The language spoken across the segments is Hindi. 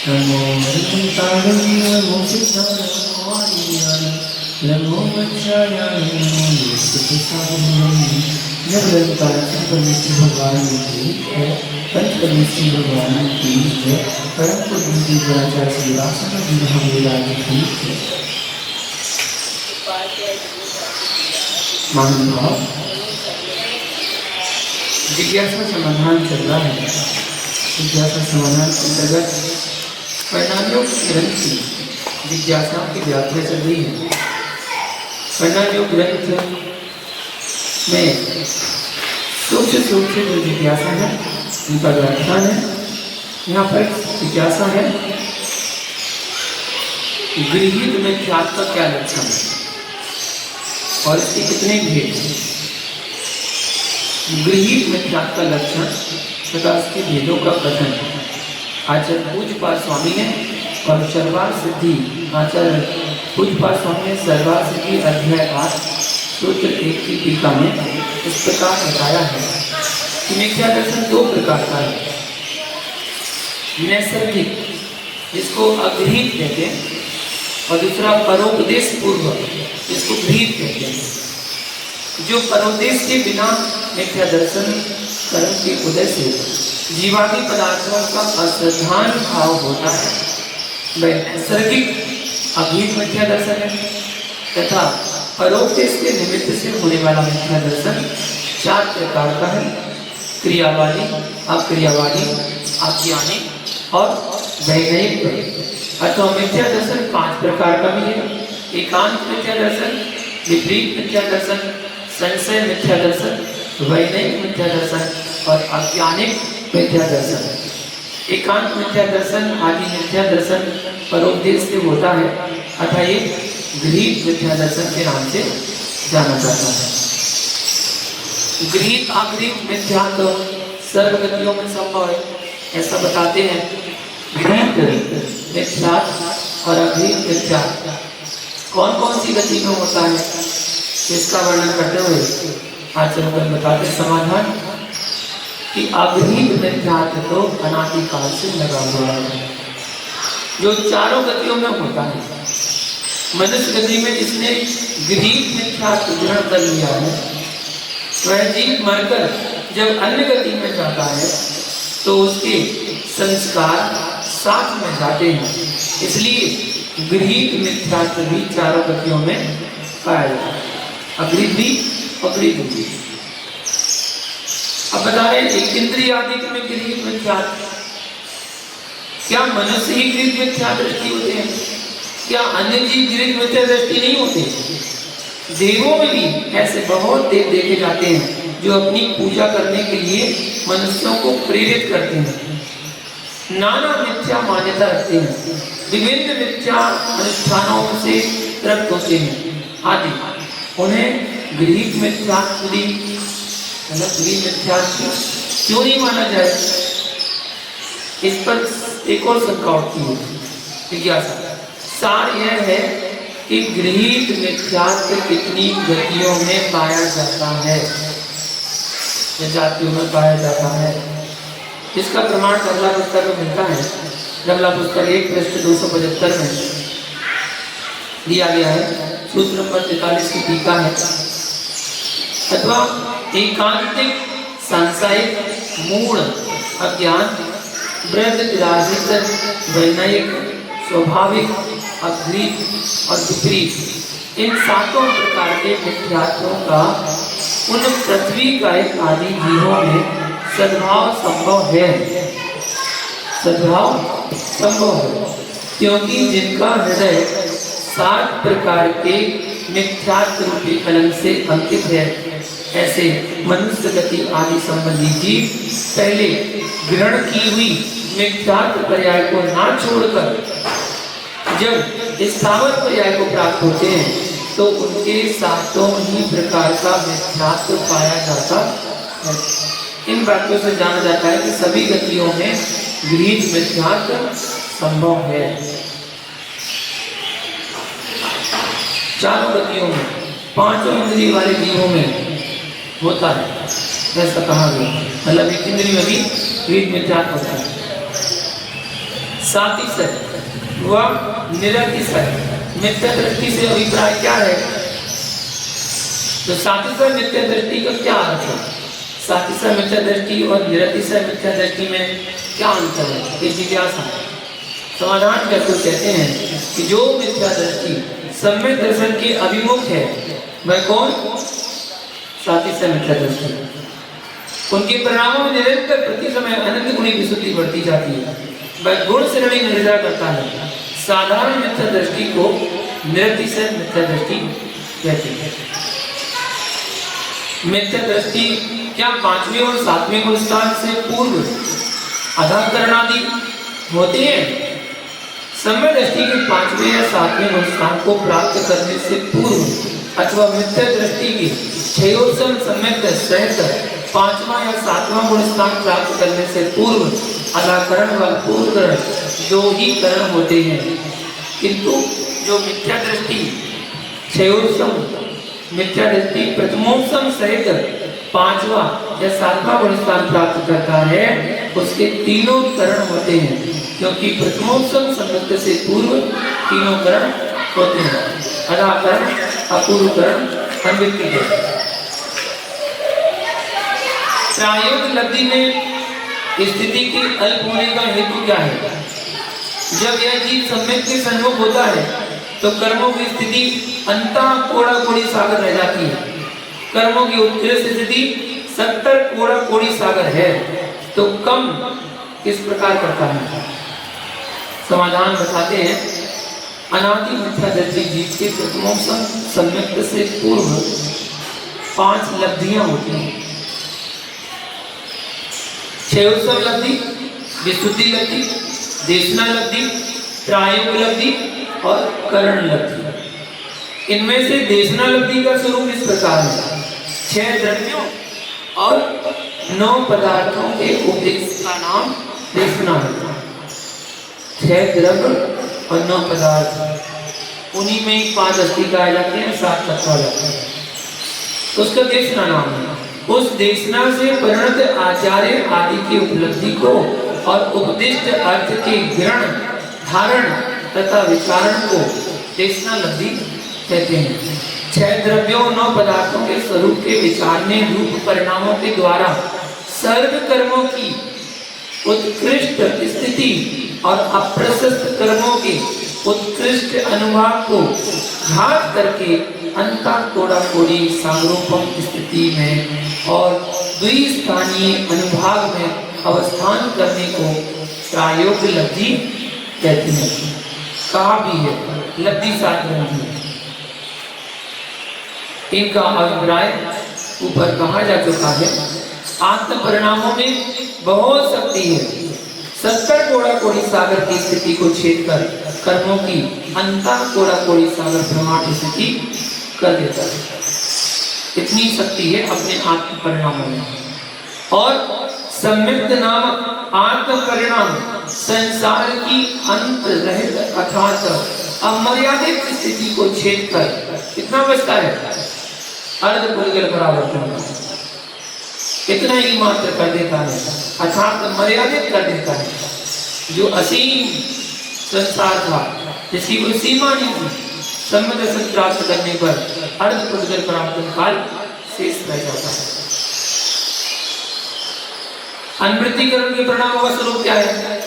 नमो निरंताय नमो सिद्धाय नमो आर्याय नमो वज्राय नमो निष्ठिताय जब निरंकार परमेश्वर भगवान की है, पंच परमेश्वर भगवान की है, परम पुरुष की द्वारा श्रीवासन विराज की है। महानुभाव, जिज्ञासा समाधान चल रहा है। जिज्ञासा समाधान के अंतर्गत परिणामयोग ग्रंथ जिज्ञासा की व्याख्या चल रही है। परिणामयोग ग्रंथ में सूक्ष्म जो जिज्ञासा है उनका व्याख्यान है। यहाँ पर जिज्ञासा है गृहीत मिथ्यात्व का क्या लक्षण है और इसके कितने भेद हैं। गृहीत मिथ्यात्व का लक्षण तथा उसके भेदों का कथन आचार्य पूज्यपाद स्वामी ने और सर्वार सिद्धि आचार्य पूज्यपाद स्वामी ने सर्वार सिद्धि अध्याय 8 सूत्र 1 की टीका में इस प्रकार बताया है कि मिथ्या दर्शन दो प्रकार का है। नैसर्गिक, जिसको अगृहीत कहते हैं, और दूसरा परोपदेश पूर्व, जिसको गृहीत कहते हैं। जो परोपदेश के बिना मिथ्या दर्शन कर्म के उदय से जीवादि पदार्थों का अश्रद्धान भाव होता है वह नैसर्गिक अभीत मिथ्या दर्शन है। तथा परोपदेश के निमित्त से होने वाला मिथ्या दर्शन 4 प्रकार का है। क्रियावादी, अक्रियावादी, अज्ञानी और वैनयिक। अथवा मिथ्या दर्शन 5 प्रकार का भी है। एकांत मिथ्या दर्शन, विपरीत मिथ्या दर्शन, संशय मिथ्या दर्शन, वैनयिक मिथ्या दर्शन और अज्ञानिक मिथ्या दर्शन। एकांत मिथ्या दर्शन आदि मिथ्या दर्शन परोपदेश से होता है अतः ये गृहीत मिथ्या दर्शन के नाम से जाना जाता है। गृहीत अगृहीत मिथ्या तो सर्वगतियों में संभव है, ऐसा बताते हैं। गृहीत मिथ्या और अगृहीत मिथ्या कौन कौन सी गति में होता है, इसका वर्णन करते हुए आचार्य बताते समाधान कि अगृहीत मिथ्यात्व तो अनादिकाल से लगा हुआ है, जो चारों गतियों में होता है। मनुष्य गति में जिसने गृहीत मिथ्यात्व ग्रहण कर लिया है वह जीव मरकर जब अन्य गति में जाता है तो उसके संस्कार साथ में जाते हैं। इसलिए गृहीत मिथ्यात्व भी चारों गतियों में पाया जाता है, अगृहीत भी अगृहीत भी। अब बता रहे एक इंद्रिय आदि में गृहीत मिथ्यात्व, क्या मनुष्य ही गृहीत मिथ्या दृष्टि होते हैं? क्या अन्य जीव गृहीत मिथ्या दृष्टि नहीं होते? देवों में भी ऐसे बहुत देव देखे जाते हैं जो अपनी पूजा करने के लिए मनुष्यों को प्रेरित करते हैं, नाना मिथ्या मान्यता रखते हैं, विभिन्न मिथ्या अनुष्ठानों से तृप्त होते हैं आदि। उन्हें गृहीत मिथ्यात्व क्यों नहीं माना जाए? इस पर एक और शंका उठती है जिज्ञासा। सार यह है कि गृहीत मिथ्यात्व कितनी गतियों में पाया जाता है, जातियों में पाया जाता है। इसका प्रमाण रमला पुस्तक में मिलता है। रमला पुस्तक 1 पृष्ठ 275 में दिया गया है, सूत्र नंबर 43 की टीका है। अथवा एकांतिक सांसारिक मूढ़ अज्ञान वृद्ध विराजित वैनयिक स्वाभाविक अगृहीत और विपरीत, इन 7 प्रकार के मिथ्यात्वों का उन पृथ्वी का एक आदि जीवों में सद्भाव संभव है। सद्भाव संभव है क्योंकि जिनका हृदय 7 प्रकार के मिथ्यात्व रूपी कलंक से अंकित है, ऐसे मनुष्य गति आदि संबंधी जीव पहले ग्रहण की हुई मिथ्यात्व पर्याय को ना छोड़कर जब स्थावर पर्याय को प्राप्त होते हैं तो उनके 7 ही प्रकार का मिथ्यात्व पाया जाता है। इन बातों से जाना जाता है कि सभी गतियों में गृहीत मिथ्यात्व संभव है। चारों गतियों में, 5 इंद्रिय वाले जीवों में होता है, ऐसा कहा गया। मतलब एक इंद्रिय में भी गृहीत मिथ्यात्व होता है। सातिशय व निरतिशय मिथ्या दृष्टि से अभिप्राय क्या है? तो सातिशय मिथ्या दृष्टि का क्या अर्थ है? सातिशय मिथ्या दृष्टि और निरतिशय मिथ्या दृष्टि में क्या अंतर है? ये जिज्ञासा है। समाधान करते कहते हैं कि जो मिथ्या दृष्टि सम्यक दर्शन के अभिमुख है वह कौन? सातिशय मिथ्या दृष्टि। उनके परिणामों में निरंतर प्रति समय अनंत गुणी विशुद्धि बढ़ती जाती है। वह गुण श्रेणी निर्धारण करता है। साधारण मिथ्या दृष्टि को निरतिशय मिथ्या दृष्टि कहते हैं। मिथ्या दृष्टि क्या 5वें और 7वें गुण स्थान से पूर्व अधाकरणादि होते हैं? सम्यक दृष्टि के 5वें या 7वें गुण स्थान को प्राप्त करने से पूर्व अथवा मिथ्या दृष्टि की क्षयोत्सम सम्यक सहित 5वां या 7वां गुण स्थान प्राप्त करने से पूर्व अधाकरण व पूर्वकरण दो ही करण होते हैं। किंतु जो मिथ्या दृष्टि क्षयोत्सम मिथ्या दृष्टि प्रथमोत्सम सहित 5वां या 7वां गुण स्थान प्राप्त करता है उसके तीनों करण होते हैं, क्योंकि प्रथमोत्सम सम्यक से पूर्व तीनों करण होते हैं। अधाकरण, अपूर्वकरण, संवित्ति। प्रायोगिक लब्धि में स्थिति के अल्प होने का हेतु क्या है? जब यह जीव सम्यक के सन्मुख होता है तो कर्मों की स्थिति अंतः कोड़ा कोड़ी सागर रह जाती है। कर्मों की उत्कृष्ट स्थिति 70 कोड़ा कोड़ी सागर है, तो कम किस प्रकार करता है? समाधान बताते हैं। अनादि मिथ्या दृष्टि जीव के प्रथमोत्सम सम्यक से पूर्व 5 लब्धियां होती हैं। क्षयोत्सव लब्धि, विशुद्धि लब्धि, देशना लब्धि, प्रायोग लब्धि और करण लब्धि। इनमें से देशना लब्धि का स्वरूप इस प्रकार है। 6 द्रव्यों और 9 पदार्थों के उपदेश का नाम देशना है। 6 द्रव्य और 9 पदार्थ, उन्हीं में ही 5 अस्थि कहा जाते हैं, 7 तत्व आ जाते हैं, उसका देशना नाम है। उस देशना से परिणत आचार्य आदि की उपलब्धि को और उपदिष्ट अर्थ के ग्रहण, धारण तथा विचारण को देशना लब्धि कहते हैं। 6 द्रव्यों 9 पदार्थों के स्वरूप के विचारने रूप परिणामों के द्वारा सर्व कर्मों की उत्कृष्ट स्थिति और अप्रशस्त कर्मों के उत्कृष्ट अनुभाव को घात करके अंता कोड़ा कोड़ी सागरोपम स्थिति में और द्विस्थानीय अनुभाग में अवस्थान करने को प्रायोगिक लब्धि कहते हैं। कहा भी है लब्धि साधन। इनका अभिप्राय ऊपर कहा जा चुका है। आत्म परिणामों में बहुत शक्ति है। 70 कोड़ा कोड़ी सागर की स्थिति को छेद कर कर्मों की अंता कोड़ा कोड़ी सागर प्रमाण स्थिति कर देता है। इतनी शक्ति है अपने आत्म परिणामों में। और सम्यक्त नामक आत्म परिणाम संसार की अंत रहित अर्थात अमर्यादित स्थिति को छेद कर कितना बचता है? अर्ध पुलगल परावर्तन, इतना ही मात्र कर देता है, अर्थात मर्यादित कर देता है। जो असीम संसार था जिसकी कोई सीमा नहीं थी, सम्यक दर्शन प्राप्त करने पर अर्ध पुलगल परावर्तन काल शेष रह जाता है। अनवृत्तिकरण के परिणामों का स्वरूप क्या है?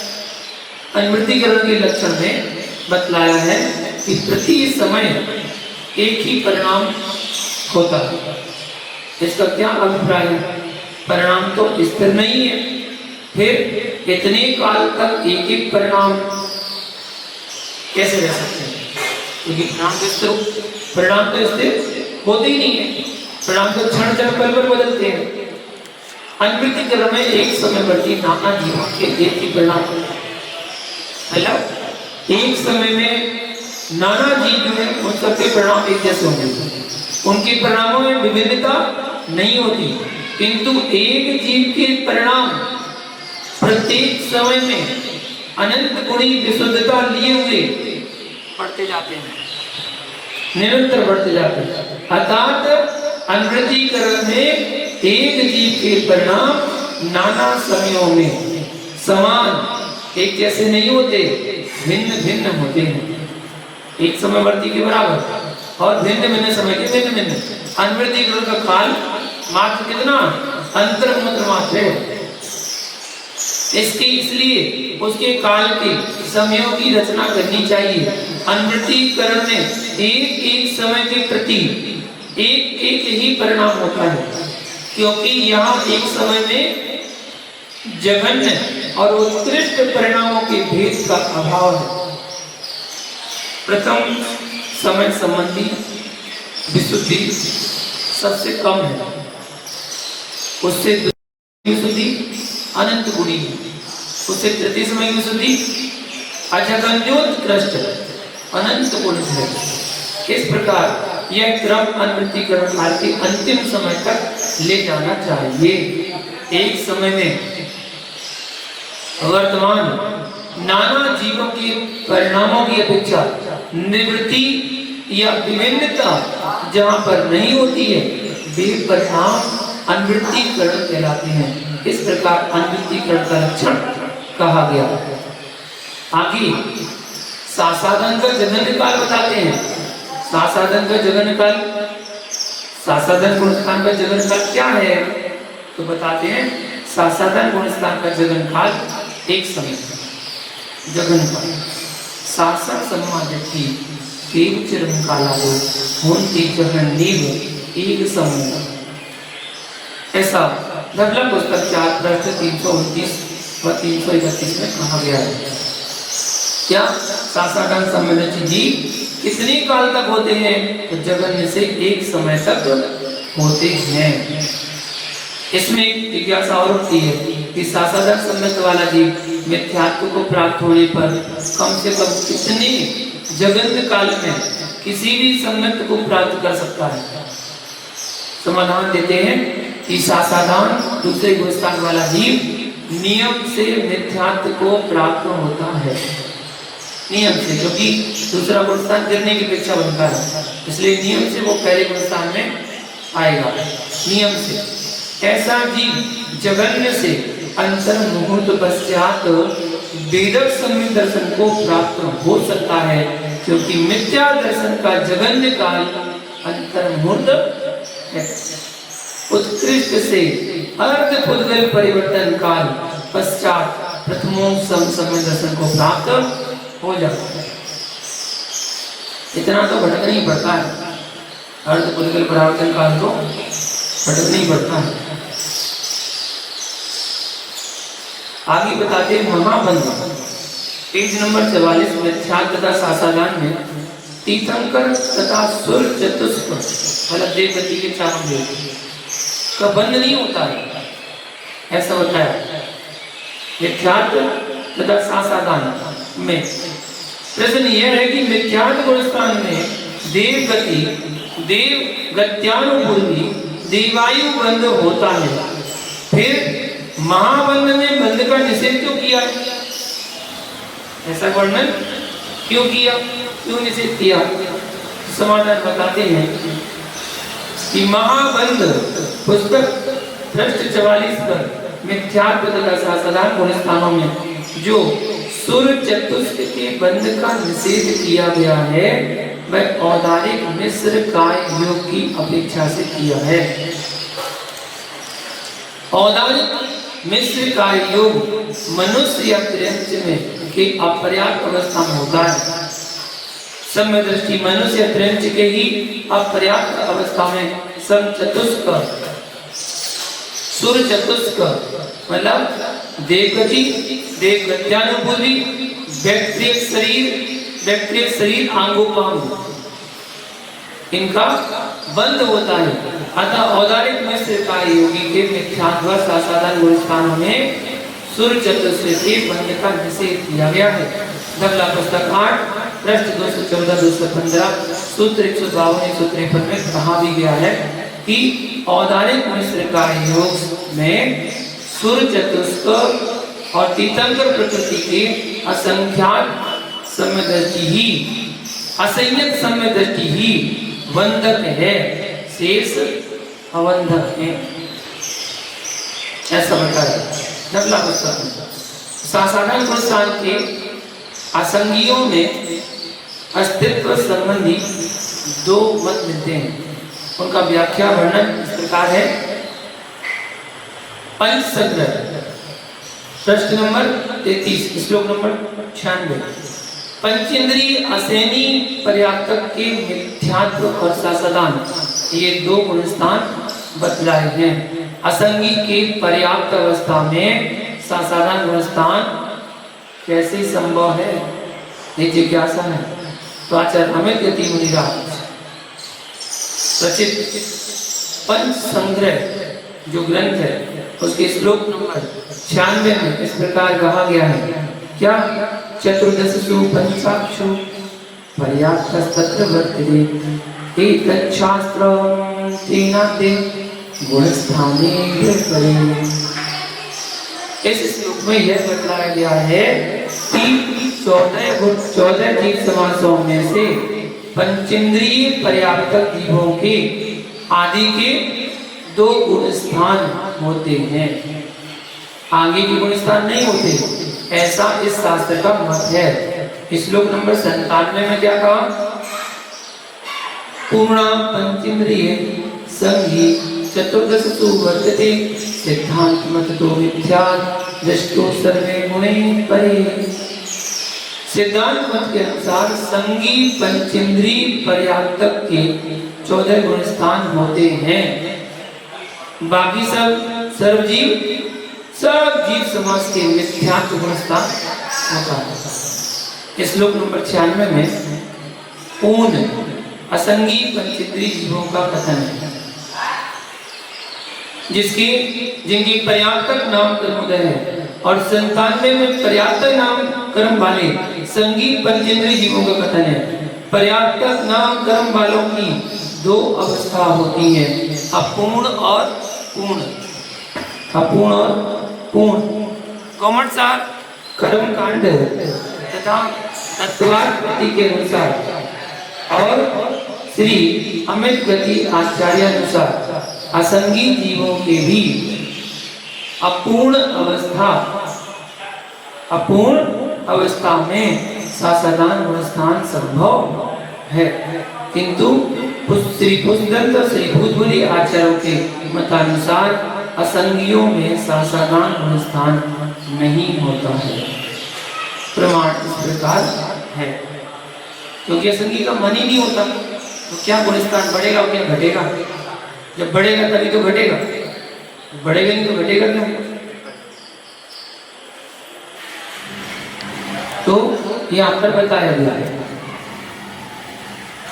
अनवृत्तिकरण के लक्षण में बतलाया है कि प्रति समय एक ही परिणाम होता है। इसका क्या अभिप्राय है? परिणाम तो स्थिर नहीं है, फिर इतने काल तक एक एक परिणाम कैसे रह सकते हैं? क्योंकि परिणाम तो स्थिर होते ही नहीं है। परिणाम तो क्षण क्षण पल पल बदलते हैं। अनवृत्तिकरण में एक समय बढ़ती नाना जीवों के एक ही परिणाम हेलो एक समय में नाना जीव जो है उन सबके परिणाम एक जैसे होंगे। उनके परिणामों में विभिन्नता नहीं होती, किंतु एक जीव के परिणाम प्रत्येक समय में अनंत गुणी विशुद्धता लिए हुए बढ़ते जाते हैं, निरंतर बढ़ते जाते हैं। अर्थात अनवृत्तिकरण में एक जीव के परिणाम नाना समयों में समान एक जैसे नहीं होते, भिन्न भिन्न होते हैं। एक समयवर्ती के बराबर और भिन्न भिन्न समय के भिन्न भिन्न। अनवृत्तिकरण का काल मात्र कितना? अंतर्मुद्र मात्र है। इसके इसलिए उसके काल के समयों की रचना करनी चाहिए। अनवृत्तिकरण में एक एक समय के प्रति एक एक ही परिणाम होता है, क्योंकि यहाँ एक समय में जघन्य और उत्कृष्ट परिणामों के भेद का अभाव है। प्रथम समय संबंधी विशुद्धि सबसे कम है, उससे विशुद्धि अनंत गुणी है, उससे तृतीय समय विशुद्धि अजगन्योत्कृष्ट अनंत गुण है। इस प्रकार यह क्रम अनवृत्तिकरण काल के अंतिम समय तक ले जाना चाहिए। एक समय में वर्तमान नाना जीवों के परिणामों की अपेक्षा निवृत्ति या विभिन्नता जहाँ पर नहीं होती है, वे परिणाम अनवृत्तिकरण कहलाते हैं। इस प्रकार अनवृत्तिकरण का लक्षण कहा गया। आगे सासाधन का जघन्य काल बताते हैं। सासाधन का जघन्य काल, सासाधन गुणस्थान का जघन्य काल क्या है? तो बताते हैं सासाधन गुणस्थान का जघन्य काल एक समय जघन्य काल सासा सम्मादति केव चिरम कालालो होंति जघन नीव एक समय। ऐसा धवला पुस्तक 4 पृष्ठ 329 व 331 में कहा गया है। क्या सासाधन सम्मेलन जी कितने काल तक होते हैं? तो जघन्य से एक समय तक होते हैं। इसमें एक जिज्ञासा और होती है कि सासाधन सम्मेलन वाला जीव मिथ्यात्व को प्राप्त होने पर कम से कम कितने जघन्य काल में किसी भी सम्मेलन को प्राप्त कर सकता है? समाधान देते हैं कि सासाधान दूसरे गुणस्थान वाला जीव नियम से मिथ्यात्व को प्राप्त होता है। नियम से, क्योंकि दूसरा गुणस्थान गिरने की अपेक्षा बनता है, इसलिए नियम से वो पहले गुणस्थान में आएगा। नियम से ऐसा जीव जघन्य से अंतर मुहूर्त पश्चात वेदक सम्यक दर्शन को प्राप्त हो सकता है, क्योंकि मिथ्या दर्शन का जघन्य काल अंतर मुहूर्त है। उत्कृष्ट से अर्ध पुद्गल परिवर्तन काल पश्चात प्रथमों समय दर्शन को प्राप्त हो जाता है। इतना तो भटकना ही पड़ता है, अर्ध पुद्गल परिवर्तन काल तो भटकना ही पड़ता है। आगे बताते हैं महाबंध, पेज नंबर 44 में ध्यान तथा सासाधान में तीर्थंकर तथा सुर चतुष्क मतलब देवगति के चारों का बंध नहीं होता है, ऐसा होता है मिथ्यात्व तथा सासाधान में। प्रश्न यह है कि मिथ्यात्व गुणस्थान में देवगति देव गत्यानुपूर्वी देवायु बंध होता है, फिर महाबंध में बंध का निषेध क्यों किया? ऐसा वर्णन क्यों किया, क्यों निषेध किया? समाधान बताते हैं कि महाबंध पुस्तक पृष्ठ 44 पर मिथ्यात्व तथा सासाधान गुणस्थानों में जो सुर चतुष्क के बंध का निषेध किया गया है, वह औदारिक मिश्र काय योग की अपेक्षा से किया है। औदारिक मिश्र काय योग मनुष्य या त्रयंच में के अपर्याप्त अवस्था में होता है। सम्य दृष्टि मनुष्य या त्रयंच के ही अपर्याप्त अवस्था में सम चतुष्क सुर चतुष्क मतलब देवगति देवगत्यानुपूर्वी व्यक्तिक शरीर आंगोपांग इनका बंद होता है। अतः औदारिक मिश्र काय योगी के मिथ्यात्व सासाधान गुणस्थानों में सुर चतुष्क के बंध का निषेध किया गया है। धवला पुस्तक 8 पृष्ठ 214 215 सूत्र 152 153 में कहा भी गया है कि औदारिक मिश्र काय योग में सुर चतुष्क और तीर्थंकर प्रकृति के असंख्यात सम्य दृष्टि ही असंयत सम्य दृष्टि ही बंधक है, शेष अबंधक है, ऐसा बताया धवला पुस्तक में। सासाराम गुणस्थान के असंगियों में अस्तित्व संबंधी दो मत मिलते हैं। उनका व्याख्या वर्णन इस प्रकार है। पंच संग्रह प्रश्न नंबर 33 श्लोक नंबर 96। पंचेंद्रिय असैनी पर्याप्तक के मिथ्यात्व और सासादान ये दो गुणस्थान बतलाए हैं। असंगी के पर्याप्त अवस्था में सासादान गुणस्थान कैसे संभव है, ये जिज्ञासा है। तो आचार्य अमित गति मुनिराज रचित पंच संग्रह जो ग्रंथ है उसके श्लोक नंबर 96 में इस प्रकार कहा गया है। क्या? चतुर्दशसु पंचाक्षु पर्याप्तस्तत्र वर्तते एतत् शास्त्रं तेनाते गुणस्थाने विपरे। इस श्लोक में यह बतलाया गया है कि 14 जीव समासों में से पंचेंद्रिय पर्याप्तक जीवों के आदि के दो गुण स्थान होते हैं, आगे के गुण स्थान नहीं होते, ऐसा इस शास्त्र का मत है। श्लोक नंबर 97 में क्या कहा? पूर्णा पंचेंद्रिय संगी चतुर्दशसु वर्तते सिद्धांत मत तो मिथ्या दृष्टो सर्वे गुणे परे। सिद्धांत मत के अनुसार संगी पंचेंद्रिय पर्याप्तक के 14 गुण स्थान होते हैं, बाकी सब जीव समाज के मिथ्यात्व गुण स्थान होता है। श्लोक नंबर 96 में पूर्ण असंगी पंचेंद्रिय जीवों का कथन है, जिनकी पर्याप्तक नाम कर्मोदय है, और 97 में पर्याप्त नाम कर्म वाले संगी पंचेंद्रिय जीवों का कथन है। पर्याप्तक नाम कर्म वालों की दो अवस्था होती है, अपूर्ण और पूर्ण। अपूर्ण और पूर्ण कौमटसार कर्म कांड तथा तत्वार्थपति के अनुसार और श्री अमित गति आचार्य अनुसार असंगी जीवों के भी अपूर्ण अवस्था में सासादान गुणस्थान संभव है, किंतु श्री पुष्पदंत श्री भूतबली आचार्यों के मतानुसार असंगियों में सासादान गुणस्थान नहीं होता है। प्रमाण इस प्रकार है, क्योंकि असंगी का मन ही नहीं होता तो क्या गुणस्थान बढ़ेगा और क्या घटेगा? जब बढ़ेगा तभी तो घटेगा, बढ़ेगा नहीं तो घटेगा क्या? तो यहाँ पर बताया गया है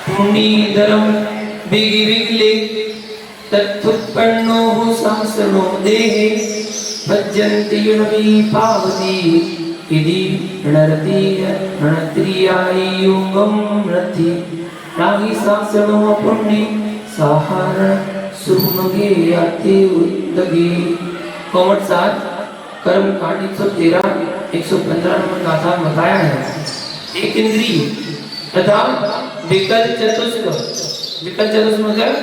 पुण्यधरम विगिविगले तत्पन्नो सहस्रो देहे भजन्ति युनमी पावती यदि रणरति रणत्रियायुगम रति राही सहस्रो पुण्य साहारण सुमगे याति उद्दगी। कौमटसार कर्म कांड 113-115 नंबर गाथा में बताया है। एक इंद्रिय तथा विकल चतुष्क मतलब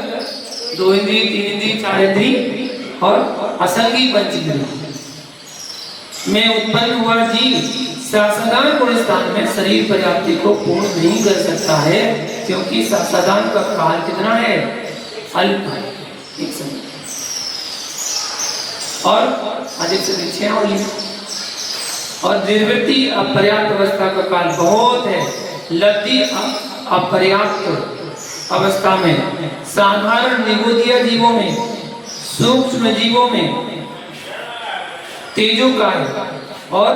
2 इंद्रिय 3 इंद्रिय 4 इंद्रिय और असंगी पंच इंद्रिय में उत्पन्न हुआ जीव सासादान गुणस्थान में शरीर पर्याप्ति को पूर्ण नहीं कर सकता है, क्योंकि सासादान का काल कितना है? अल्प है, एक समय और अधिक से अधिक और निर्वृत्ति अपर्याप्त अवस्था का काल बहुत है। लब्धि अपर्याप्त अवस्था में साधारण निगोदीय जीवों में, सूक्ष्म जीवों में, तेजोकाय और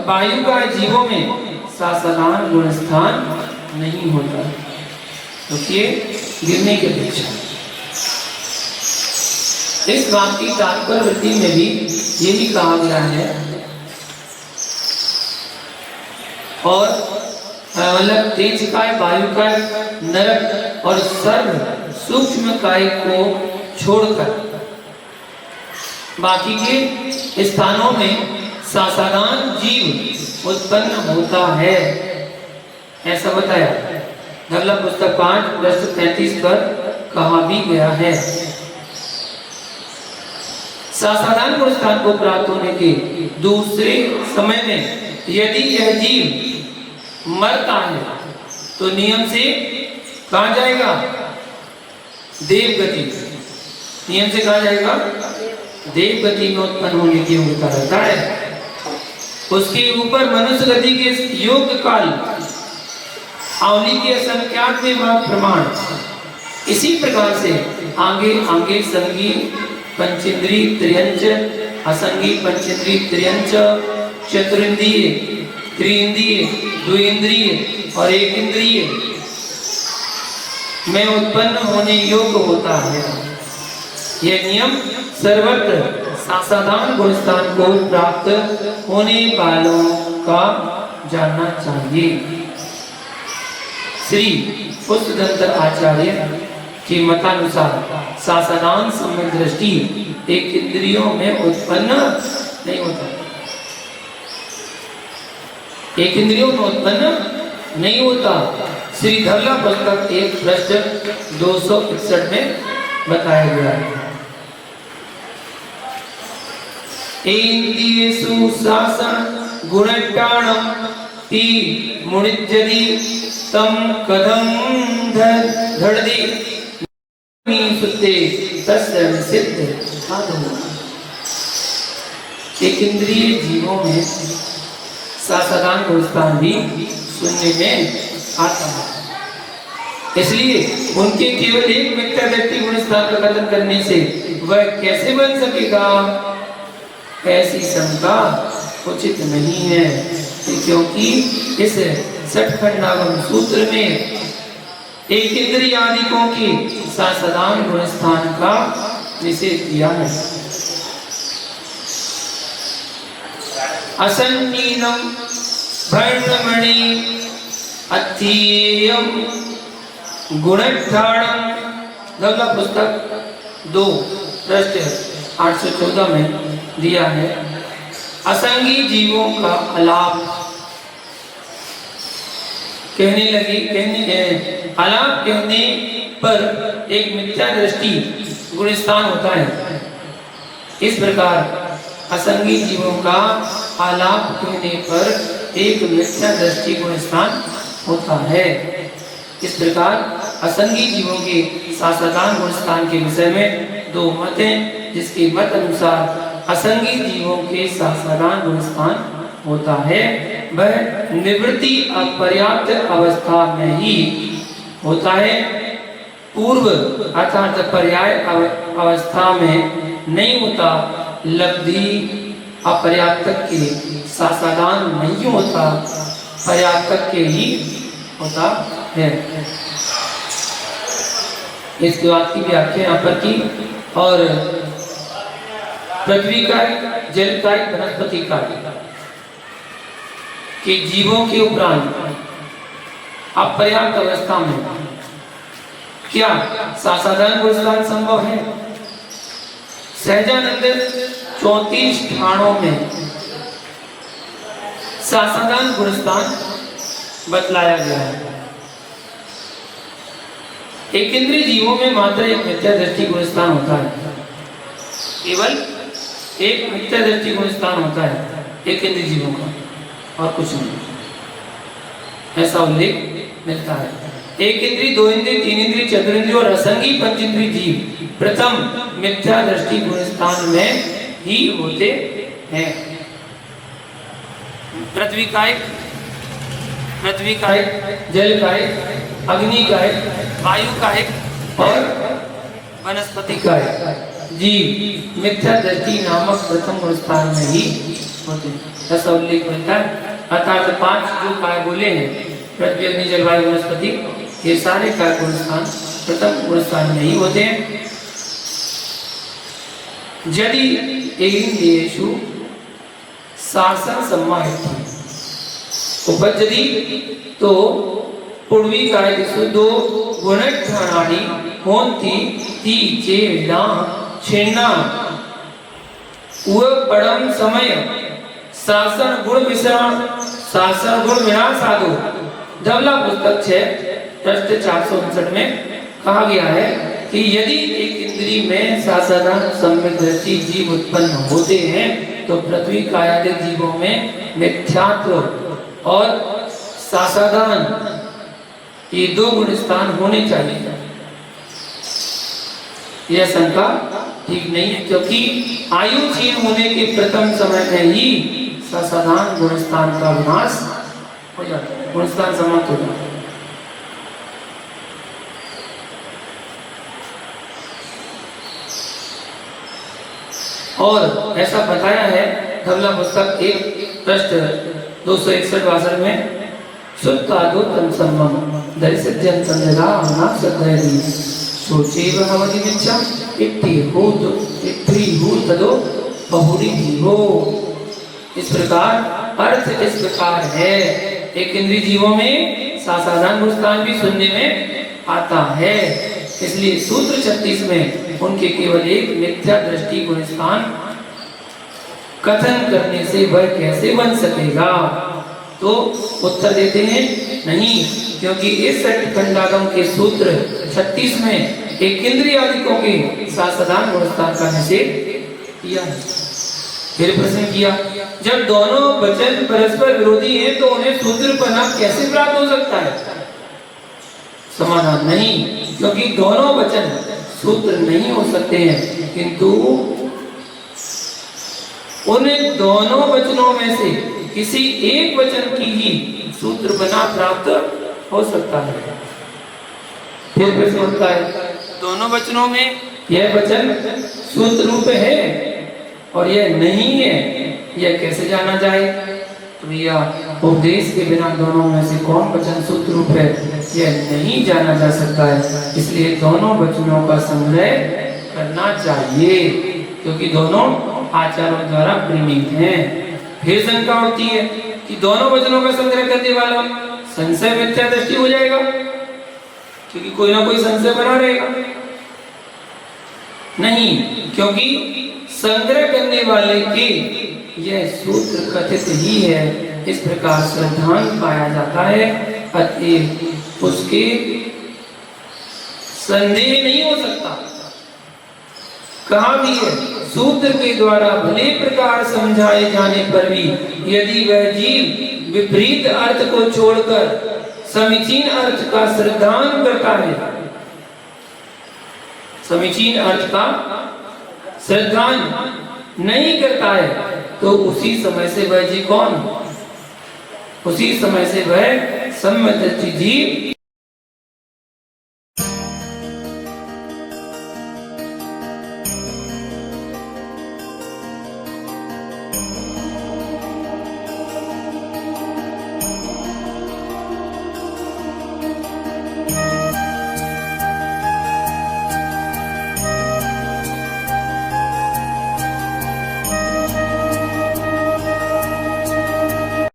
वायुकाय जीवों में सासादान गुणस्थान नहीं होता, क्योंकि गिरने की अपेक्षा। इस बात की तात्पर्य वृत्ति में भी यही कहा गया है, और मतलब तेज काय, वायु काय, नरक और सर्व सूक्ष्म काय को छोड़कर बाकी के स्थानों में सासादान जीव उत्पन्न होता है, ऐसा बताया। धवला पुस्तक 5 पृष्ठ 33 पर कहा भी गया है। सासाराम गुण स्थान को प्राप्त होने के दूसरे समय में यदि यह जीव मरता है तो नियम से कहां जाएगा? देवगति। नियम से कहां जाएगा? देवगति में उत्पन्न होने की योग्यता रहता है। उसके ऊपर मनुष्य गति के योग काल आवली के असंख्यात में वह प्रमाण। इसी प्रकार से आगे आगे संगी पंचेंद्री त्रियंच, असंगी पंचेंद्री त्रियंच, चतुरिंद्रिय, त्रिइंद्रिय, द्विइंद्रिय और एक इंद्रिय में उत्पन्न होने योग्य होता है। यह नियम सर्वत्र सासाधारण गुण स्थान को प्राप्त होने वालों का जानना चाहिए। श्री पुष्पदंत आचार्य के मतानुसार सासाराम सम्यक दृष्टि एक इंद्रियों में उत्पन्न नहीं होता, एक इंद्रियों में उत्पन्न नहीं होता। श्री धवला पुस्तक 1 पृष्ठ 261 में बताया गया है। इंद्रियेषु शासन गुणटाणम ती मुनिज्जति तम कदम धड़दी सुते तस्य सिद्ध साधु। एक इंद्रिय जीवों में सासाराम गुण स्थान भी सुनने में आता है, इसलिए उनके केवल एक मिथ्या दृष्टि गुण स्थान का कथन करने से वह कैसे बन सकेगा? ऐसी शंका उचित नहीं है, क्योंकि इस षटखंडागम सूत्र में एक इंद्रिय आदिकों के सासाराम गुण स्थान का निषेध किया है। असन्नीनम भर्णमणि अत्ययम गुणठाणम धवला पुस्तक 2 पृष्ठ 814 में दिया है। असंगी जीवों का अलाप अलाप कहने पर एक मिथ्या दृष्टि गुण स्थान होता है। इस प्रकार असंगी जीवों का आलाप कहने पर एक मिथ्या दृष्टि गुण स्थान होता है। इस प्रकार असंगी जीवों के सासाराम गुण स्थान के विषय में दो मत हैं, जिसके मत अनुसार असंगी जीवों के सासाराम गुण स्थान होता है वह निवृत्ति अपर्याप्त अवस्था में ही होता है, पूर्व अर्थात पर्याय अवस्था में नहीं होता। लब्धि अपर्याप्त के सासाराम नहीं होता, पर्याप्त के ही होता है। इसके बाद की व्याख्या यहाँ पर की। और पृथ्वी का, जल का, वनस्पति का के जीवों के उपरांत अपर्याप्त अवस्था में क्या सासाराम गुण स्थान संभव है? सहजानंद 34 ठाणों में सासाराम गुण स्थान बतलाया गया है। एक इंद्रिय जीवों में मात्र एक मिथ्या दृष्टि गुण स्थान होता है, केवल एक मिथ्या दृष्टि गुण स्थान होता है एक इंद्रिय जीवों का, और कुछ नहीं। ऐसा उल्लेख मिलता है। एक इंद्रिय, दो इंद्रिय, तीन इंद्रिय, चतुरिंद्रिय और असंगी पंचेंद्रिय जीव प्रथम मिथ्या दृष्टि गुण स्थान में ही होते हैं। पृथ्वी का एक, जल का एक, अग्नि का एक, वायु का एक और वनस्पति का एक जीव मिथ्या दृष्टि नामक प्रथम गुण स्थान में ही होते हैं। ऐसा उल्लेख मिलता है। अर्थात 5 जो काय बोले हैं, पृथ्वी, अग्नि, जल, वायु, वनस्पति, ये सारे काय गुण स्थान प्रथम गुण स्थान में ही होते हैं। यदि इंद्रियेषु शासन सम्मायति उपजति तो पूर्वी काय दो गुणठाणानि होन्ति ती चेना छिन्ना वह परम समय शासन गुण विश्राम, शासन गुण विनाश साधु। धवला पुस्तक 6 पृष्ठ 459 में कहा गया है कि यदि एक इंद्रिय में सासाधारण सम्यक दृष्टि जीव उत्पन्न होते हैं तो पृथ्वी कायादिक जीवों में मिथ्यात्व और सासाधारण ये दो गुण स्थान होने चाहिए। यह शंका ठीक नहीं है, क्योंकि आयु क्षीण होने के प्रथम समय में ही सासाधारण गुण स्थान का विनाश हो जाता है, गुण स्थान समाप्त हो जाता है। और ऐसा बताया है धवला पुस्तक 1 पृष्ठ 261 भाषण में शुद्ध आदोतम सम्मम दरिसज्जन संजगा अनाथ सदैवी सोचेव हवति मिच्छा इत्थि हूत तदो बहुरी जीवो। इस प्रकार अर्थ इस प्रकार है, एक इंद्रिय जीवों में सासाधारण गुण स्थान भी सुनने में आता है, इसलिए सूत्र 36 में उनके केवल एक मिथ्या दृष्टि गुण स्थान कथन करने से वह कैसे बन सकेगा? तो उत्तर देते हैं नहीं, क्योंकि इस खंडागम के सूत्र 36 में एक इंद्रिय आदिकों के सासाधारण गुण स्थान का निषेध किया है। फिर प्रश्न किया, जब दोनों वचन परस्पर विरोधी हैं तो उन्हें सूत्र पना कैसे प्राप्त हो सकता है? समाधान नहीं, क्योंकि दोनों वचन सूत्र नहीं हो सकते हैं, किंतु उन दोनों वचनों में से किसी एक वचन की ही सूत्र बना प्राप्त हो सकता है। फिर प्रश्न उठता है, दोनों वचनों में यह वचन सूत्र रूप है और यह नहीं है, यह कैसे जाना जाए? तो भैया उपदेश के बिना दोनों में से कौन वचन सूत्र रूप है यह नहीं जाना जा सकता है, इसलिए दोनों वचनों का संग्रह करना चाहिए, क्योंकि दोनों आचार्यों द्वारा प्रणीत हैं। फिर शंका होती है कि दोनों वचनों का संग्रह करने वाला संशय मिथ्या दृष्टि हो जाएगा, क्योंकि कोई ना कोई संशय बना रहेगा। नहीं, क्योंकि संग्रह करने वाले के यह सूत्र कथित ही है, इस प्रकार श्रद्धांत पाया जाता है, अतएव उसके संदेह नहीं हो सकता। कहा भी है, सूत्र के द्वारा भले प्रकार समझाए जाने पर भी यदि वह जीव विपरीत अर्थ को छोड़कर समीचीन अर्थ का श्रद्धांत करता है, समीचीन अर्थ का श्रद्धांत नहीं करता है, तो उसी समय से वह जीव कौन? उसी समय से वह सम्यक दृष्टि जीव